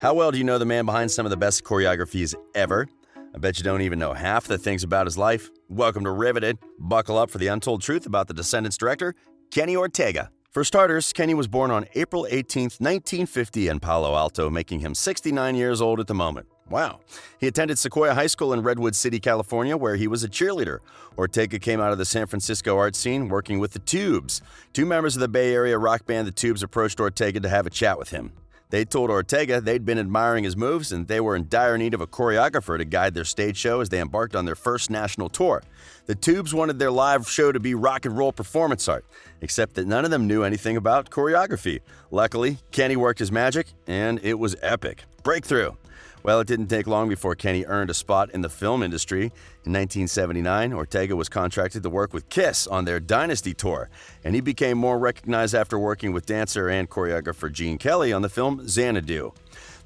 How well do you know the man behind some of the best choreographies ever? I bet you don't even know half the things about his life. Welcome to Riveted. Buckle up for the untold truth about the Descendants director, Kenny Ortega. For starters, Kenny was born on April 18, 1950 in Palo Alto, making him 69 years old at the moment. Wow. He attended Sequoia High School in Redwood City, California, where he was a cheerleader. Ortega came out of the San Francisco art scene working with the Tubes. Two members of the Bay Area rock band The Tubes approached Ortega to have a chat with him. They told Ortega they'd been admiring his moves and they were in dire need of a choreographer to guide their stage show as they embarked on their first national tour. The Tubes wanted their live show to be rock and roll performance art, except that none of them knew anything about choreography. Luckily, Kenny worked his magic, and it was epic. Breakthrough! Well, it didn't take long before Kenny earned a spot in the film industry. In 1979, Ortega was contracted to work with Kiss on their Dynasty tour, and he became more recognized after working with dancer and choreographer Gene Kelly on the film Xanadu.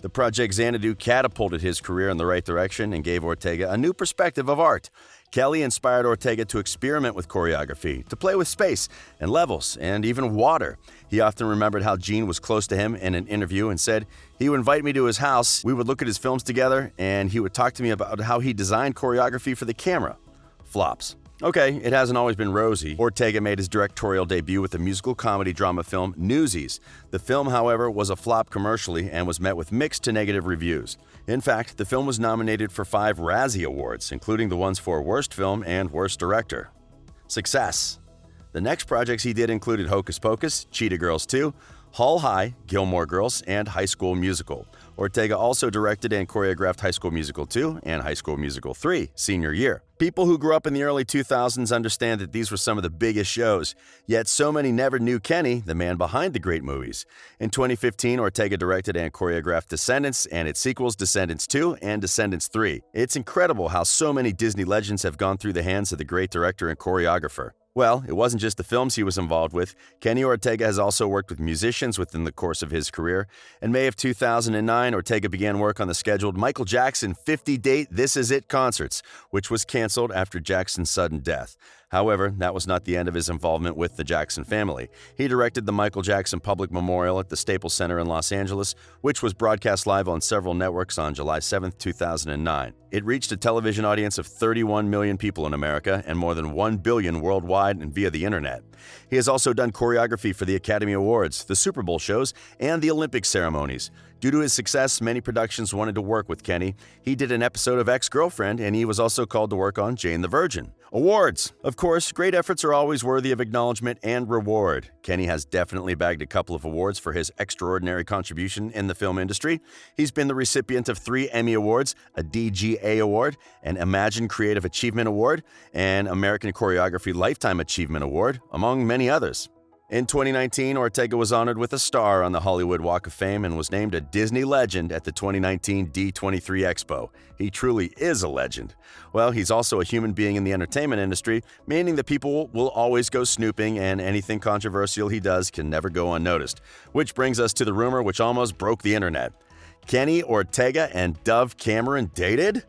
The project Xanadu catapulted his career in the right direction and gave Ortega a new perspective of art. Kelly inspired Ortega to experiment with choreography, to play with space and levels and even water. He often remembered how Gene was close to him in an interview and said he would invite me to his house, we would look at his films together, and he would talk to me about how he designed choreography for the camera. Flops. Okay, it hasn't always been rosy. Ortega made his directorial debut with the musical comedy drama film Newsies. The film, however, was a flop commercially and was met with mixed to negative reviews. In fact, the film was nominated for 5 Razzie Awards, including the ones for Worst Film and Worst Director. Success. The next projects he did included Hocus Pocus, Cheetah Girls 2, Hull High, Gilmore Girls, and High School Musical. Ortega also directed and choreographed High School Musical 2 and High School Musical 3, senior year. People who grew up in the early 2000s understand that these were some of the biggest shows, yet so many never knew Kenny, the man behind the great movies. In 2015, Ortega directed and choreographed Descendants and its sequels Descendants 2 and Descendants 3. It's incredible how so many Disney legends have gone through the hands of the great director and choreographer. Well, it wasn't just the films he was involved with. Kenny Ortega has also worked with musicians within the course of his career. In May of 2009, Ortega began work on the scheduled Michael Jackson 50-date This Is It concerts, which was canceled after Jackson's sudden death. However, that was not the end of his involvement with the Jackson family. He directed the Michael Jackson Public Memorial at the Staples Center in Los Angeles, which was broadcast live on several networks on July 7, 2009. It reached a television audience of 31 million people in America and more than 1 billion worldwide and via the internet. He has also done choreography for the Academy Awards, the Super Bowl shows, and the Olympic ceremonies. Due to his success, many productions wanted to work with Kenny. He did an episode of Ex-Girlfriend, and he was also called to work on Jane the Virgin. Awards. Of course, great efforts are always worthy of acknowledgement and reward. Kenny has definitely bagged a couple of awards for his extraordinary contribution in the film industry. He's been the recipient of 3 Emmy Awards, a DGA Award, an Imagine Creative Achievement Award, and American Choreography Lifetime Achievement Award, among many others. In 2019, Ortega was honored with a star on the Hollywood Walk of Fame and was named a Disney legend at the 2019 D23 Expo. He truly is a legend. Well, he's also a human being in the entertainment industry, meaning that people will always go snooping and anything controversial he does can never go unnoticed. Which brings us to the rumor which almost broke the internet. Kenny Ortega and Dove Cameron dated?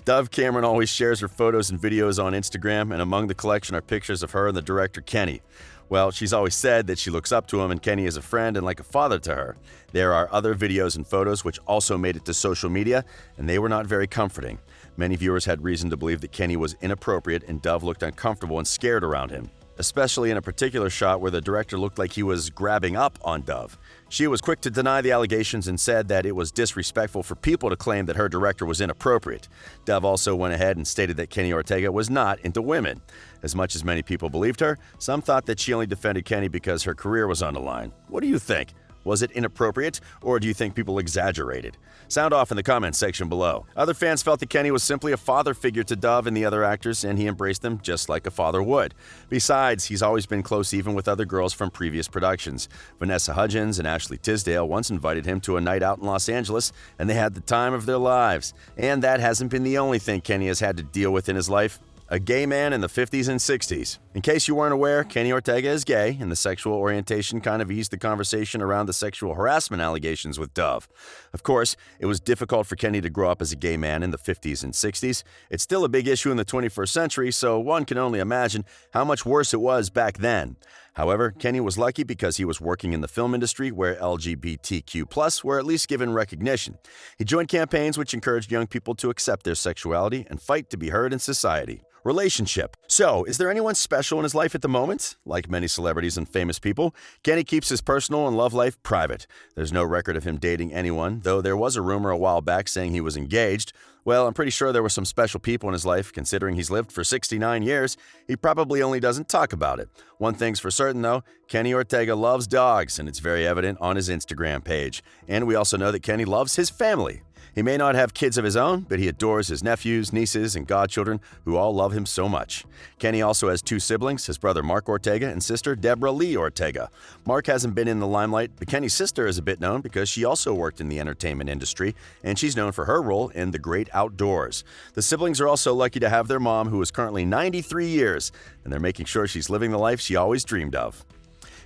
Dove Cameron always shares her photos and videos on Instagram, and among the collection are pictures of her and the director Kenny. Well, she's always said that she looks up to him and Kenny is a friend and like a father to her. There are other videos and photos which also made it to social media, and they were not very comforting. Many viewers had reason to believe that Kenny was inappropriate and Dove looked uncomfortable and scared around him, especially in a particular shot where the director looked like he was grabbing up on Dove. She was quick to deny the allegations and said that it was disrespectful for people to claim that her director was inappropriate. Dove also went ahead and stated that Kenny Ortega was not into women. As much as many people believed her, some thought that she only defended Kenny because her career was on the line. What do you think? Was it inappropriate, or do you think people exaggerated? Sound off in the comments section below. Other fans felt that Kenny was simply a father figure to Dove and the other actors, and he embraced them just like a father would. Besides, he's always been close even with other girls from previous productions. Vanessa Hudgens and Ashley Tisdale once invited him to a night out in Los Angeles, and they had the time of their lives. And that hasn't been the only thing Kenny has had to deal with in his life. A gay man in the 50s and 60s. In case you weren't aware, Kenny Ortega is gay, and the sexual orientation kind of eased the conversation around the sexual harassment allegations with Dove. Of course, it was difficult for Kenny to grow up as a gay man in the 50s and 60s. It's still a big issue in the 21st century, so one can only imagine how much worse it was back then. However, Kenny was lucky because he was working in the film industry where LGBTQ+ were at least given recognition. He joined campaigns which encouraged young people to accept their sexuality and fight to be heard in society. Relationship. So, is there anyone special in his life at the moment? Like many celebrities and famous people, Kenny keeps his personal and love life private. There's no record of him dating anyone, though there was a rumor a while back saying he was engaged. Well, I'm pretty sure there were some special people in his life, considering he's lived for 69 years. He probably only doesn't talk about it. One thing's for certain, though, Kenny Ortega loves dogs, and it's very evident on his Instagram page. And we also know that Kenny loves his family. He may not have kids of his own, but he adores his nephews, nieces, and godchildren who all love him so much. Kenny also has 2 siblings, his brother Mark Ortega and sister Deborah Lee Ortega. Mark hasn't been in the limelight, but Kenny's sister is a bit known because she also worked in the entertainment industry, and she's known for her role in The Great Outdoors. The siblings are also lucky to have their mom, who is currently 93 years, and they're making sure she's living the life she always dreamed of.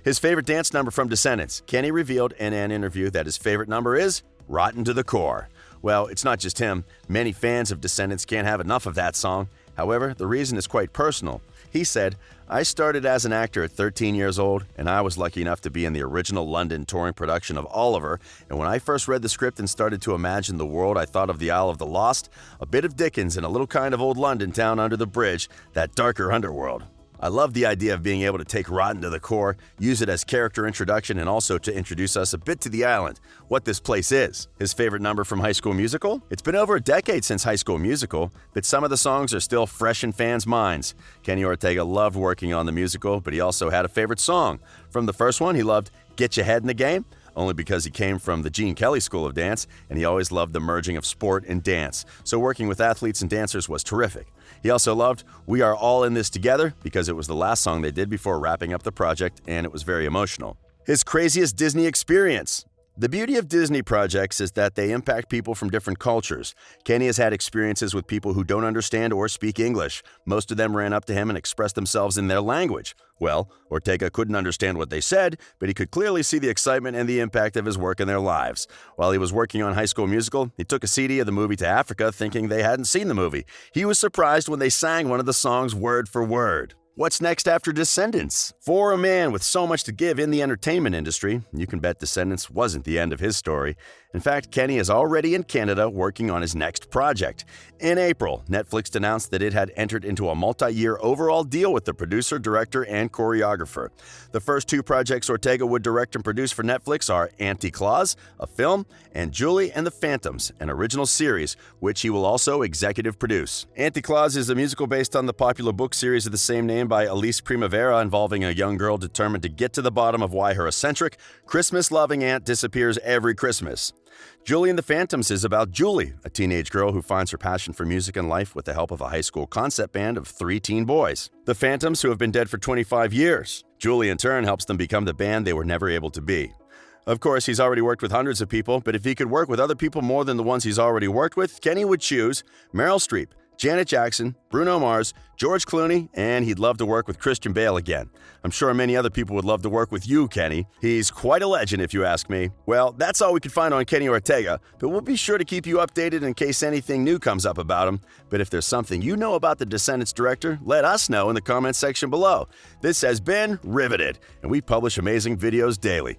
His favorite dance number from Descendants. Kenny revealed in an interview that his favorite number is Rotten to the Core. Well, it's not just him. Many fans of Descendants can't have enough of that song. However, the reason is quite personal. He said, "I started as an actor at 13 years old, and I was lucky enough to be in the original London touring production of Oliver, and when I first read the script and started to imagine the world, I thought of the Isle of the Lost, a bit of Dickens, and a little kind of old London town under the bridge, that darker underworld. I love the idea of being able to take Rotten to the Core, use it as character introduction, and also to introduce us a bit to the island, what this place is." His favorite number from High School Musical? It's been over a decade since High School Musical, but some of the songs are still fresh in fans' minds. Kenny Ortega loved working on the musical, but he also had a favorite song. From the first one, he loved Get Your Head in the Game, only because he came from the Gene Kelly School of Dance, and he always loved the merging of sport and dance, so working with athletes and dancers was terrific. He also loved We Are All in This Together because it was the last song they did before wrapping up the project, and it was very emotional. His craziest Disney experience. The beauty of Disney projects is that they impact people from different cultures. Kenny has had experiences with people who don't understand or speak English. Most of them ran up to him and expressed themselves in their language. Well, Ortega couldn't understand what they said, but he could clearly see the excitement and the impact of his work in their lives. While he was working on High School Musical, he took a CD of the movie to Africa thinking they hadn't seen the movie. He was surprised when they sang one of the songs word for word. What's next after Descendants? For a man with so much to give in the entertainment industry, you can bet Descendants wasn't the end of his story. In fact, Kenny is already in Canada working on his next project. In April, Netflix announced that it had entered into a multi-year overall deal with the producer, director, and choreographer. The first 2 projects Ortega would direct and produce for Netflix are Anti-Claus, a film, and Julie and the Phantoms, an original series, which he will also executive produce. Anti-Claus is a musical based on the popular book series of the same name by Elise Primavera, involving a young girl determined to get to the bottom of why her eccentric, Christmas-loving aunt disappears every Christmas. Julie and the Phantoms is about Julie, a teenage girl who finds her passion for music and life with the help of a high school concept band of 3 teen boys. The Phantoms, who have been dead for 25 years. Julie, in turn, helps them become the band they were never able to be. Of course, he's already worked with hundreds of people, but if he could work with other people more than the ones he's already worked with, Kenny would choose Meryl Streep, Janet Jackson, Bruno Mars, George Clooney, and he'd love to work with Christian Bale again. I'm sure many other people would love to work with you, Kenny. He's quite a legend, if you ask me. Well, that's all we could find on Kenny Ortega, but we'll be sure to keep you updated in case anything new comes up about him. But if there's something you know about the Descendants director, let us know in the comments section below. This has been Riveted, and we publish amazing videos daily.